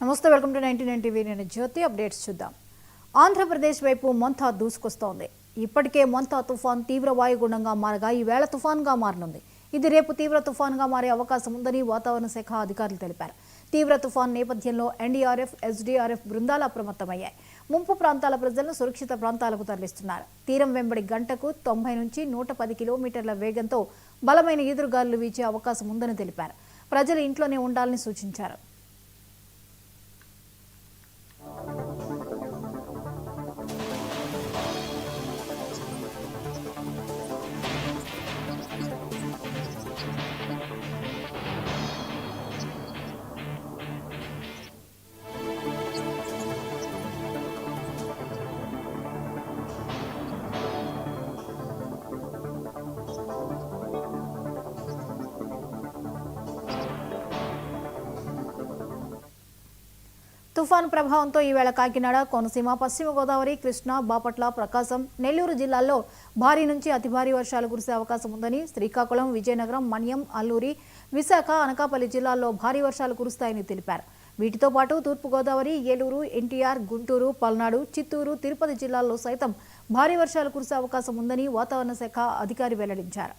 నమస్తే, welcome to 99 TV. నేను జ్యోతి. Updates చూద్దాం. ఆంధ్రప్రదేశ్ వైపు మొంతా దూసుకొస్తోంది. ఇప్పటికే మొంతా తుఫాన్ తీవ్ర వాయుగుండంగా మారగా ఈవేళ తుఫాన్గా మారనుంది. ఇది రేపు తీవ్ర తుఫాన్గా మారే అవకాశం ఉందని వాతావరణ శాఖ అధికారులు తెలిపారు. తీవ్ర తుఫాన్ నేపథ్యంలో ఎన్డీఆర్ఎఫ్, ఎస్డీఆర్ఎఫ్ బృందాలు అప్రమత్తమయ్యాయి. ముంపు ప్రాంతాల ప్రజలను సురక్షిత ప్రాంతాలకు తరలిస్తున్నారు. తీరం వెంబడి గంటకు 90 నుంచి 110 కిలోమీటర్ల వేగంతో బలమైన ఈదురుగాలులు వీచే అవకాశం ఉందని తెలిపారు. ప్రజలు ఇంట్లోనే ఉండాలని సూచించారు. తుఫాను ప్రభావంతో ఈవేళ కాకినాడ, కోనసీమ, పశ్చిమ గోదావరి, కృష్ణా, బాపట్ల, ప్రకాశం, నెల్లూరు జిల్లాల్లో భారీ నుంచి అతి భారీ వర్షాలు కురిసే అవకాశం ఉందని, శ్రీకాకుళం, విజయనగరం, మన్యం, అల్లూరి, విశాఖ, అనకాపల్లి జిల్లాల్లో భారీ వర్షాలు కురుస్తాయని తెలిపారు. వీటితో పాటు తూర్పుగోదావరి, ఏలూరు, ఎన్టీఆర్, గుంటూరు, పల్నాడు, చిత్తూరు, తిరుపతి జిల్లాల్లో సైతం భారీ వర్షాలు కురిసే అవకాశం ఉందని వాతావరణ శాఖ అధికారి వెల్లడించారు.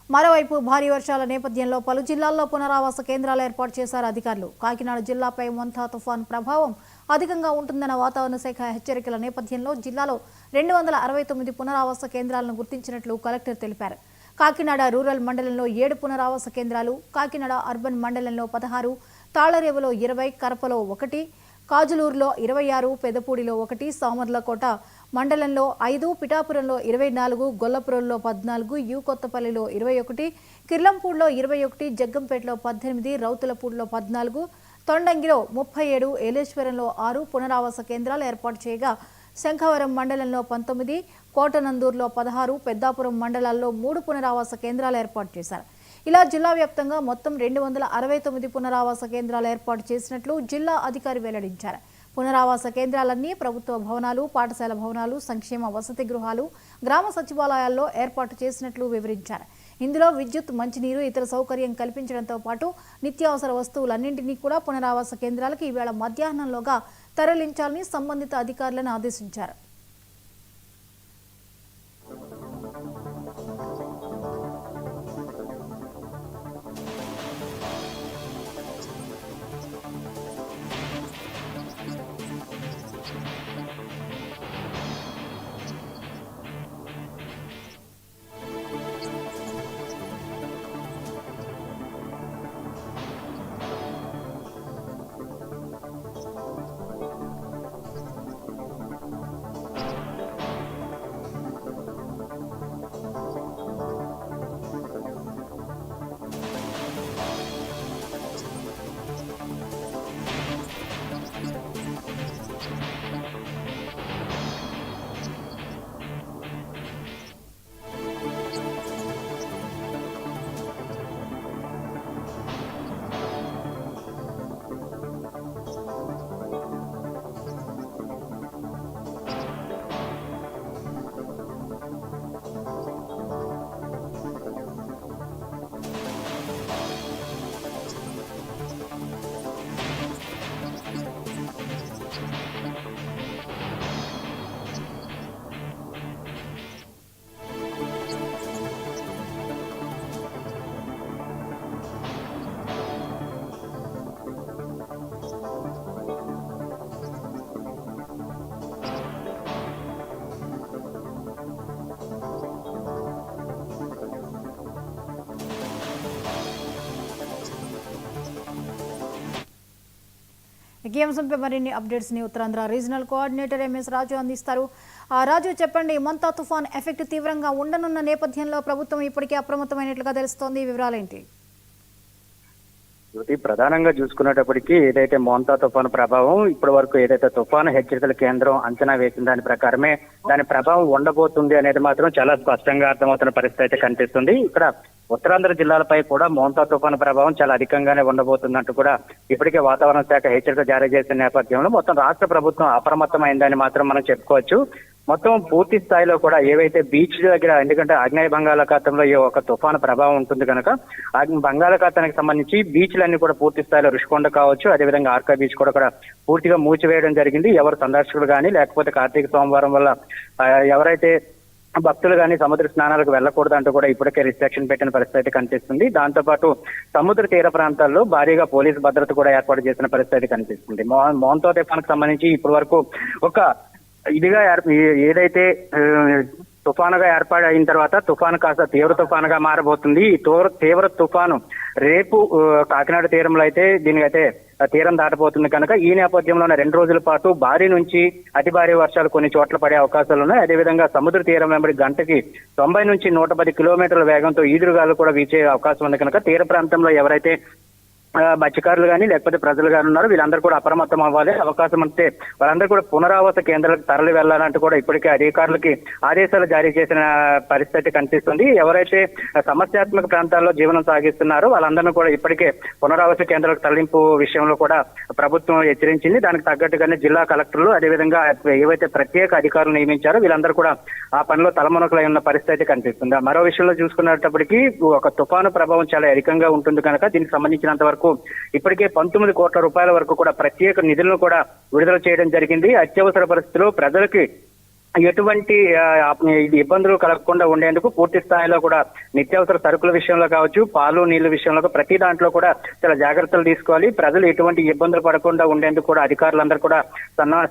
మరోవైపు భారీ వర్షాల నేపథ్యంలో పలు జిల్లాల్లో పునరావాస కేంద్రాలు ఏర్పాటు చేశారు అధికారులు. కాకినాడ జిల్లాపై మొంతా తుఫాన్ ప్రభావం అధికంగా ఉంటుందన్న వాతావరణ శాఖ హెచ్చరికల నేపథ్యంలో జిల్లాలో 269 పునరావాస కేంద్రాలను గుర్తించినట్లు కలెక్టర్ తెలిపారు. కాకినాడ రూరల్ మండలంలో 7 పునరావాస కేంద్రాలు, కాకినాడ అర్బన్ మండలంలో 16, తాళరేవులో 20, కరపలో 1, కాజులూరులో 26, పెదపూడిలో 1, సామర్లకోట మండలంలో 5, పిఠాపురంలో 24, గొల్లపురంలో 14, యు కొత్తపల్లిలో 21, కిర్లంపూడిలో 21, జగ్గంపేటలో 18, రౌతులపూడిలో 14, తొండంగిలో 37, ఏలేశ్వరంలో 6 పునరావాస కేంద్రాలు ఏర్పాటు చేయగా శంఖవరం మండలంలో 19, కోటనందూరులో 16, పెద్దాపురం మండలాల్లో 3 పునరావాస కేంద్రాలు ఏర్పాటు చేశారు. ఇలా జిల్లా వ్యాప్తంగా మొత్తం 269 పునరావాస కేంద్రాలు ఏర్పాటు చేసినట్లు జిల్లా అధికారి వెల్లడించారు. పునరావాస కేంద్రాలన్నీ ప్రభుత్వ భవనాలు, పాఠశాల భవనాలు, సంక్షేమ వసతి గృహాలు, గ్రామ సచివాలయాల్లో ఏర్పాటు చేసినట్లు వివరించారు. ఇందులో విద్యుత్, మంచినీరు, ఇతర సౌకర్యం కల్పించడంతో పాటు నిత్యావసర వస్తువులన్నింటినీ కూడా పునరావాస కేంద్రాలకు ఈవేళ మధ్యాహ్నంలోగా తరలించాలని సంబంధిత అధికారులను ఆదేశించారు. ఈ అంశంపై మరిన్ని అప్డేట్స్ ని ఉత్తరాంధ్ర రీజనల్ కోఆర్డినేటర్ ఎంఎస్ రాజు అందిస్తారు. రాజు చెప్పండి, మొంతా తుఫాన్ ఎఫెక్ట్ తీవ్రంగా ఉండనున్న నేపథ్యంలో ప్రభుత్వం ఇప్పటికే అప్రమత్తమైనట్లుగా తెలుస్తోంది. వివరాలేంటి? ప్రధానంగా చూసుకునేటప్పటికీ ఏదైతే మోంతా తుఫాను ప్రభావం ఇప్పటి వరకు ఏదైతే తుఫాను హెచ్చరికల కేంద్రం అంచనా వేసిన దాని ప్రకారమే దాని ప్రభావం ఉండబోతుంది అనేది మాత్రం చాలా స్పష్టంగా అర్థమవుతున్న పరిస్థితి అయితే కనిపిస్తుంది. ఇక్కడ ఉత్తరాంధ్ర జిల్లాలపై కూడా మోంతా తుఫాను ప్రభావం చాలా అధికంగానే ఉండబోతుందంటూ కూడా ఇప్పటికే వాతావరణ శాఖ హెచ్చరిక జారీ చేసిన నేపథ్యంలో మొత్తం రాష్ట్ర ప్రభుత్వం అప్రమత్తమైందని మాత్రం మనం చెప్పుకోవచ్చు. మొత్తం పూర్తి స్థాయిలో కూడా ఏవైతే బీచ్ దగ్గర, ఎందుకంటే ఆగ్నేయ బంగాళాఖాతంలో ఈ ఒక తుఫాను ప్రభావం ఉంటుంది కనుక బంగాళాఖాతానికి సంబంధించి బీచ్లన్నీ కూడా పూర్తి స్థాయిలో రుషికొండ కావచ్చు, అదేవిధంగా ఆర్కా బీచ్ కూడా పూర్తిగా మూసివేయడం జరిగింది. ఎవరు సందర్శకులు కానీ లేకపోతే కార్తీక సోమవారం వల్ల ఎవరైతే భక్తులు కానీ సముద్ర స్నానాలకు వెళ్లకూడదు అంటూ కూడా ఇప్పటికే రిస్ట్రిక్షన్ పెట్టిన పరిస్థితి కనిపిస్తుంది. దాంతో పాటు సముద్ర తీర ప్రాంతాల్లో భారీగా పోలీసు భద్రత కూడా ఏర్పాటు చేసిన పరిస్థితి కనిపిస్తుంది. మోంతా తుఫానుకు సంబంధించి ఇప్పటి వరకు ఒక ఇదిగా ఏదైతే తుఫానుగా ఏర్పాటైన తర్వాత తుఫాను కాస్త తీవ్ర తుఫానుగా మారబోతుంది. ఈ తీవ్ర తుఫాను రేపు కాకినాడ తీరంలో అయితే దీనికైతే తీరం దాటబోతుంది కనుక ఈ నేపథ్యంలోనే 2 రోజుల పాటు భారీ నుంచి అతి భారీ వర్షాలు కొన్ని చోట్ల పడే అవకాశాలు ఉన్నాయి. అదేవిధంగా సముద్ర తీరం వెంబడి గంటకి 90 నుంచి 110 కిలోమీటర్ల వేగంతో ఈదురుగాలు కూడా వీచే అవకాశం ఉంది కనుక తీర ప్రాంతంలో ఎవరైతే మత్స్యకారులు కానీ లేకపోతే ప్రజలు కానీ ఉన్నారు వీళ్ళందరూ కూడా అప్రమత్తం అవ్వాలి. అవకాశం అంటే వాళ్ళందరూ కూడా పునరావాస కేంద్రాలకు తరలి వెళ్లాలంటూ కూడా ఇప్పటికే అధికారులకి ఆదేశాలు జారీ చేసిన పరిస్థితి కనిపిస్తుంది. ఎవరైతే సమస్యాత్మక ప్రాంతాల్లో జీవనం సాగిస్తున్నారో వాళ్ళందరినీ కూడా ఇప్పటికే పునరావాస కేంద్రాలకు తరలింపు విషయంలో కూడా ప్రభుత్వం హెచ్చరించింది. దానికి తగ్గట్టుగానే జిల్లా కలెక్టర్లు అదేవిధంగా ఏవైతే ప్రత్యేక అధికారులు నియమించారో వీళ్ళందరూ కూడా ఆ పనిలో తలమునకలై ఉన్న పరిస్థితి కనిపిస్తుంది. మరో విషయంలో చూసుకునేటప్పటికీ ఒక తుఫాను ప్రభావం చాలా అధికంగా ఉంటుంది కనుక దీనికి సంబంధించినంత వరకు ఇప్పటికే 19 కోట్ల రూపాయల వరకు కూడా ప్రత్యేక నిధులను కూడా విడుదల చేయడం జరిగింది. అత్యవసర పరిస్థితుల్లో ప్రజలకి ఎటువంటి ఇబ్బందులు కలగకుండా ఉండేందుకు పూర్తి స్థాయిలో కూడా నిత్యావసర సరుకుల విషయంలో కావచ్చు, పాలు నీళ్ల విషయంలో ప్రతి దాంట్లో కూడా చాలా జాగ్రత్తలు తీసుకోవాలి. ప్రజలు ఎటువంటి ఇబ్బందులు పడకుండా ఉండేందుకు కూడా అధికారులందరూ కూడా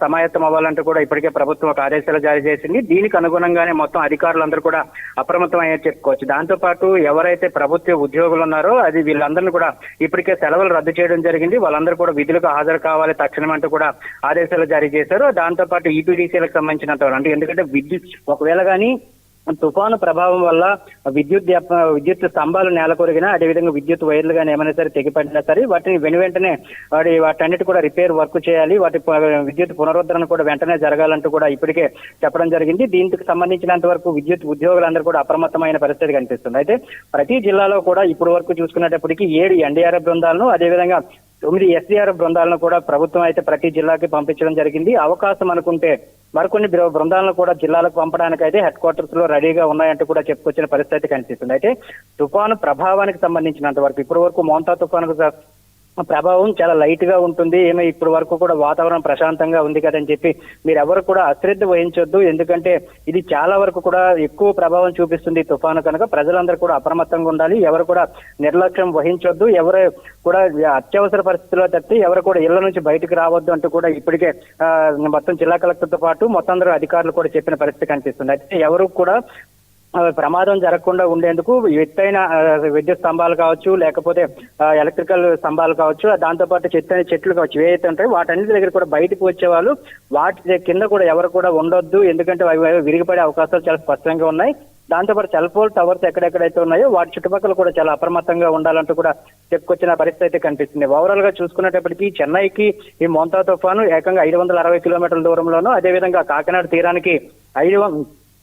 సమాయత్తం అవ్వాలంటూ కూడా ఇప్పటికే ప్రభుత్వం ఒక ఆదేశాలు జారీ చేసింది. దీనికి అనుగుణంగానే మొత్తం అధికారులందరూ కూడా అప్రమత్తం అయ్యే చెప్పుకోవచ్చు. దాంతో పాటు ఎవరైతే ప్రభుత్వ ఉద్యోగులు ఉన్నారో అది వీళ్ళందరినీ కూడా ఇప్పటికే సెలవులు రద్దు చేయడం జరిగింది. వాళ్ళందరూ కూడా విధులకు హాజరు కావాలి తక్షణం అంటూ కూడా ఆదేశాలు జారీ చేశారు. దాంతో పాటు ఈపీడీసీలకు సంబంధించినంత ఎందుకంటే విద్యుత్ ఒకవేళ కానీ తుఫాను ప్రభావం వల్ల విద్యుత్ స్తంభాలు నేలకొరిగినా అదేవిధంగా విద్యుత్ వైర్లు కానీ ఏమైనా సరే తెగిపడినా సరే వాటిని వెంటనే వాటన్నిటి కూడా రిపేర్ వర్క్ చేయాలి. వాటి విద్యుత్ పునరుద్ధరణ కూడా వెంటనే జరగాలంటూ కూడా ఇప్పటికే చెప్పడం జరిగింది. దీనికి సంబంధించినంత వరకు విద్యుత్ ఉద్యోగులందరూ కూడా అప్రమత్తమైన పరిస్థితి కనిపిస్తుంది. అయితే ప్రతి జిల్లాలో కూడా ఇప్పుడు వరకు చూసుకునేటప్పటికీ 7 ఎన్డీఆర్ఎఫ్ బృందాలను అదేవిధంగా 9 ఎస్డీఆర్ఎఫ్ బృందాలను కూడా ప్రభుత్వం అయితే ప్రతి జిల్లాకి పంపించడం జరిగింది. అవకాశం అనుకుంటే మరికొన్ని బృందాలను కూడా జిల్లాలకు పంపడానికి అయితే హెడ్ క్వార్టర్స్ లో రెడీగా ఉన్నాయంటూ కూడా చెప్పుకొచ్చిన పరిస్థితి కనిపిస్తుంది. అయితే తుఫాను ప్రభావానికి సంబంధించినంత వరకు ఇప్పటి వరకు మోంతా తుఫాను ప్రభావం చాలా లైట్ గా ఉంటుంది. ఏమో ఇప్పటి వరకు కూడా వాతావరణం ప్రశాంతంగా ఉంది కదని చెప్పి మీరు ఎవరు కూడా అశ్రద్ధ వహించొద్దు. ఎందుకంటే ఇది చాలా వరకు కూడా ఎక్కువ ప్రభావం చూపిస్తుంది తుఫాను కనుక ప్రజలందరూ కూడా అప్రమత్తంగా ఉండాలి. ఎవరు కూడా నిర్లక్ష్యం వహించొద్దు. ఎవరు కూడా అత్యవసర పరిస్థితుల్లో తప్పి ఎవరు కూడా ఇళ్ల నుంచి బయటకు రావద్దు అంటూ కూడా ఇప్పటికే మొత్తం జిల్లా కలెక్టర్ తో పాటు మొత్తం అందరూ అధికారులు కూడా చెప్పిన పరిస్థితి కనిపిస్తుంది. అయితే ఎవరు కూడా ప్రమాదం జరగకుండా ఉండేందుకు ఎత్తైన విద్యుత్ స్తంభాలు కావచ్చు లేకపోతే ఎలక్ట్రికల్ స్తంభాలు కావచ్చు దాంతో పాటు చెట్లు కావచ్చు ఏవైతే ఉంటాయో వాటన్నిటి దగ్గర కూడా బయటకు వచ్చేవాళ్ళు వాటి కింద కూడా ఎవరు కూడా ఉండొద్దు. ఎందుకంటే అవి విరిగిపడే అవకాశాలు చాలా స్పష్టంగా ఉన్నాయి. దాంతోపాటు సెల్ ఫోన్ టవర్స్ ఎక్కడెక్కడైతే ఉన్నాయో వాటి చుట్టుపక్కల కూడా చాలా అప్రమత్తంగా ఉండాలంటూ కూడా చెప్పుకొచ్చిన పరిస్థితి అయితే కనిపిస్తుంది. ఓవరాల్ గా చూసుకునేటప్పటికీ చెన్నైకి ఈ మోంతా తుఫాను ఏకంగా 560 కిలోమీటర్ల దూరంలోనూ అదేవిధంగా కాకినాడ తీరానికి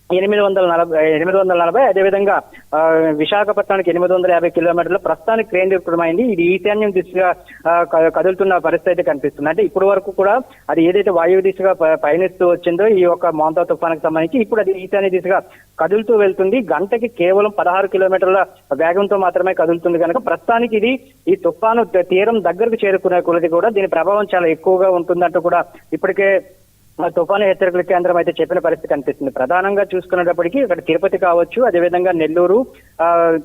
840 అదేవిధంగా విశాఖపట్నానికి 850 కిలోమీటర్లు ప్రస్తుతానికి కేంద్రీకృతమైంది. ఇది ఈశాన్యం దిశగా కదులుతున్న పరిస్థితి కనిపిస్తుంది. అంటే ఇప్పటి వరకు కూడా అది ఏదైతే వాయువు దిశగా పయనిస్తూ వచ్చిందో ఈ యొక్క మోంతా తుఫానికి సంబంధించి ఇప్పుడు అది ఈశాన్య దిశగా కదులుతూ వెళ్తుంది. గంటకి కేవలం 16 కిలోమీటర్ల వేగంతో మాత్రమే కదులుతుంది కనుక ప్రస్తుతానికి ఇది ఈ తుఫాను తీరం దగ్గరకు చేరుకునే కొలది కూడా దీని ప్రభావం చాలా ఎక్కువగా ఉంటుందంటూ కూడా ఇప్పటికే తుఫాను హెచ్చరికల కేంద్రం అయితే చెప్పిన పరిస్థితి కనిపిస్తుంది. ప్రధానంగా చూసుకునేటప్పటికీ ఇక్కడ తిరుపతి కావచ్చు అదేవిధంగా నెల్లూరు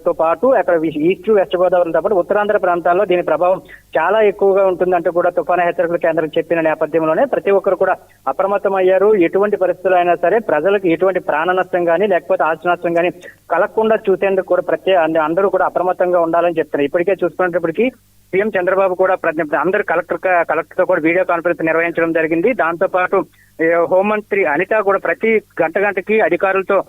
తో పాటు అక్కడ ఈస్ట్ వెస్ట్ గోదావరితో పాటు ఉత్తరాంధ్ర ప్రాంతాల్లో దీని ప్రభావం చాలా ఎక్కువగా ఉంటుందంటూ కూడా తుఫాను హెచ్చరికల కేంద్రం చెప్పిన నేపథ్యంలోనే ప్రతి ఒక్కరు కూడా అప్రమత్తం అయ్యారు. ఎటువంటి పరిస్థితులు అయినా సరే ప్రజలకు ఎటువంటి ప్రాణ నష్టం కానీ లేకపోతే ఆస్తి నష్టం కానీ కలగకుండా చూసేందుకు కూడా అందరూ కూడా అప్రమత్తంగా ఉండాలని చెప్తున్నారు. ఇప్పటికే చూసుకునేటప్పటికీ సీఎం చంద్రబాబు కూడా అందరు కలెక్టర్ తో కూడా వీడియో కాన్ఫరెన్స్ నిర్వహించడం జరిగింది. దాంతో పాటు హోంమంత్రి అనిత కూడా ప్రతి గంటకి అధికారులతో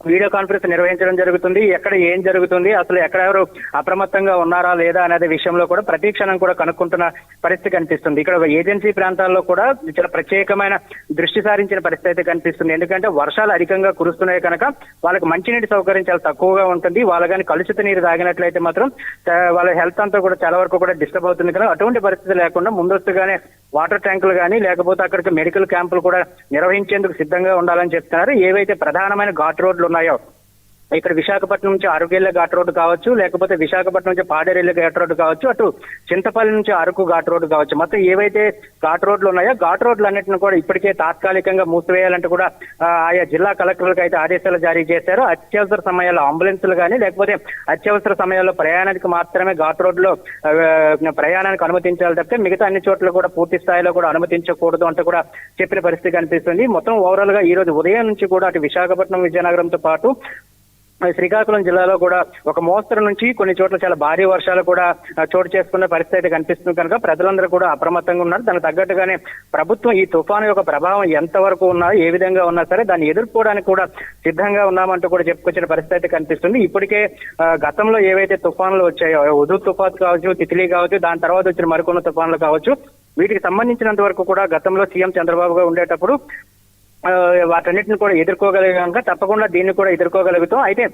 వీడియో కాన్ఫరెన్స్ నిర్వహించడం జరుగుతుంది. ఎక్కడ ఏం జరుగుతుంది, అసలు ఎక్కడెవరు అప్రమత్తంగా ఉన్నారా లేదా అనేది విషయంలో కూడా ప్రతి క్షణం కూడా కనుక్కుంటున్న పరిస్థితి కనిపిస్తుంది. ఇక్కడ ఏజెన్సీ ప్రాంతాల్లో కూడా చాలా ప్రత్యేకమైన దృష్టి సారించిన పరిస్థితి అయితే కనిపిస్తుంది. ఎందుకంటే వర్షాలు అధికంగా కురుస్తున్నాయి కనుక వాళ్ళకి మంచినీటి సౌకర్యం చాలా తక్కువగా ఉంటుంది. వాళ్ళు కానీ కలుషిత నీరు తాగినట్లయితే మాత్రం వాళ్ళ హెల్త్ అంతా కూడా చాలా వరకు కూడా డిస్టర్బ్ అవుతుంది కనుక అటువంటి పరిస్థితి లేకుండా ముందస్తుగానే వాటర్ ట్యాంకులు కానీ లేకపోతే అక్కడికి మెడికల్ క్యాంపులు కూడా నిర్వహించేందుకు సిద్ధంగా ఉండాలని చెప్తున్నారు. ఏవైతే ప్రధానమైన ఘాట్ రోడ్లు ఉన్నాయో ఇక్కడ విశాఖపట్నం నుంచి అరకెళ్ళే ఘాట్ రోడ్డు కావచ్చు, లేకపోతే విశాఖపట్నం నుంచి పాడేరెళ్ళే ఘాట్ రోడ్డు కావచ్చు, అటు చింతపల్లి నుంచి అరకు ఘాట్ రోడ్డు కావచ్చు, మొత్తం ఏవైతే ఘాట్ రోడ్లు ఉన్నాయో ఘాట్ రోడ్లు అన్నింటిని కూడా ఇప్పటికే తాత్కాలికంగా మూసివేయాలంటూ కూడా ఆయా జిల్లా కలెక్టర్లకు అయితే ఆదేశాలు జారీ చేశారు. అత్యవసర సమయాల్లో అంబులెన్సులు కానీ లేకపోతే అత్యవసర సమయాల్లో ప్రయాణానికి మాత్రమే ఘాట్ రోడ్లో ప్రయాణానికి అనుమతించాలి తప్పితే మిగతా అన్ని చోట్ల కూడా పూర్తి స్థాయిలో కూడా అనుమతించకూడదు అంటూ కూడా చెప్పిన పరిస్థితి కనిపిస్తుంది. మొత్తం ఓవరాల్ గా ఈ రోజు ఉదయం నుంచి కూడా అటు విశాఖపట్నం విజయనగరంతో పాటు శ్రీకాకుళం జిల్లాలో కూడా ఒక మోస్తరు నుంచి కొన్ని చోట్ల చాలా భారీ వర్షాలు కూడా చోటు చేసుకున్న పరిస్థితి అయితే కనిపిస్తుంది కనుక ప్రజలందరూ కూడా అప్రమత్తంగా ఉన్నారు. దానికి తగ్గట్టుగానే ప్రభుత్వం ఈ తుఫాను యొక్క ప్రభావం ఎంతవరకు ఉన్నా ఏ విధంగా ఉన్నా సరే దాన్ని ఎదుర్కోవడానికి కూడా సిద్ధంగా ఉన్నామంటూ కూడా చెప్పుకొచ్చిన పరిస్థితి అయితే కనిపిస్తుంది. ఇప్పటికే గతంలో ఏవైతే తుఫానులు వచ్చాయో హుదూద్ తుఫాను కావచ్చు, తిత్లీ కావచ్చు, దాని తర్వాత వచ్చిన మరికొన్ని తుఫానులు కావచ్చు, వీటికి సంబంధించినంత వరకు కూడా గతంలో సీఎం చంద్రబాబుగా ఉండేటప్పుడు వాటన్నిటిని కూడా ఎదుర్కోగలిగాక తప్పకుండా దీన్ని కూడా ఎదుర్కోగలుగుతాం. అయితే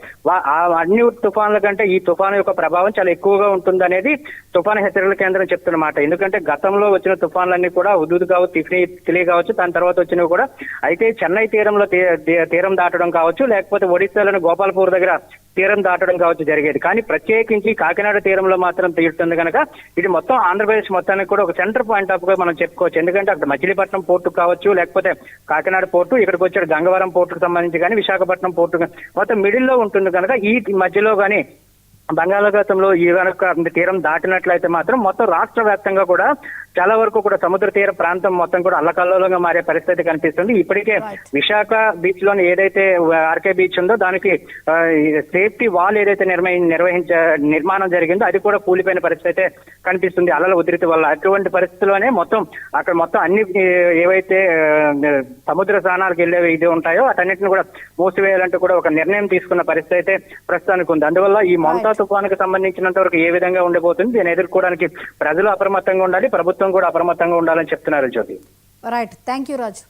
అన్ని తుఫాన్ల కంటే ఈ తుఫాను యొక్క ప్రభావం చాలా ఎక్కువగా ఉంటుంది అనేది తుఫాను హెచ్చరికల కేంద్రం చెప్తున్నమాట. ఎందుకంటే గతంలో వచ్చిన తుఫాన్లన్నీ కూడా హుదూద్ కావచ్చు, తిత్లీ కావచ్చు, దాని తర్వాత వచ్చినవి కూడా అయితే చెన్నై తీరంలో తీరం దాటడం కావచ్చు, లేకపోతే ఒడిశాలోని గోపాల్పూర్ దగ్గర తీరం దాటడం కావచ్చు జరిగేది. కానీ ప్రత్యేకించి కాకినాడ తీరంలో మాత్రం తీరుతుంది కనుక ఇది మొత్తం ఆంధ్రప్రదేశ్ మొత్తానికి కూడా ఒక సెంటర్ పాయింట్ ఆఫ్ గా మనం చెప్పుకోవచ్చు. ఎందుకంటే అక్కడ మచిలీపట్నం పోర్టు కావచ్చు, లేకపోతే కాకినాడ పోర్టు, ఇక్కడికి వచ్చాడు గంగవరం పోర్టుకు సంబంధించి కానీ విశాఖపట్నం పోర్టు మొత్తం మిడిల్ లో ఉంటుంది కనుక ఈ మధ్యలో కానీ బంగాళాఖాతంలో ఈ కనుక తీరం దాటినట్లయితే మాత్రం మొత్తం రాష్ట్ర వ్యాప్తంగా కూడా చాలా వరకు కూడా సముద్ర తీర ప్రాంతం మొత్తం కూడా అల్లకల్లోలంగా మారే పరిస్థితి కనిపిస్తుంది. ఇప్పటికే విశాఖ బీచ్ లోని ఏదైతే ఆర్కే బీచ్ ఉందో దానికి సేఫ్టీ వాల్ ఏదైతే నిర్మాణం జరిగిందో అది కూడా కూలిపోయిన పరిస్థితి అయితే కనిపిస్తుంది అలల ఉధృతి వల్ల. అటువంటి పరిస్థితుల్లోనే అక్కడ మొత్తం అన్ని ఏవైతే సముద్ర స్నానాలకు వెళ్ళేవి ఇది ఉంటాయో అటన్నిటిని కూడా మూసివేయాలంటూ కూడా ఒక నిర్ణయం తీసుకున్న పరిస్థితి అయితే ప్రస్తుతానికి ఉంది. అందువల్ల ఈ మొంతా తుఫానుకు సంబంధించినంత వరకు ఏ విధంగా ఉండబోతుంది, దీన్ని ఎదుర్కోవడానికి ప్రజలు అప్రమత్తంగా ఉండాలి, ప్రభుత్వం కూడా అప్రమత్తంగా ఉండాలని చెప్తున్నారు Jyothi. Right, thank you Raju.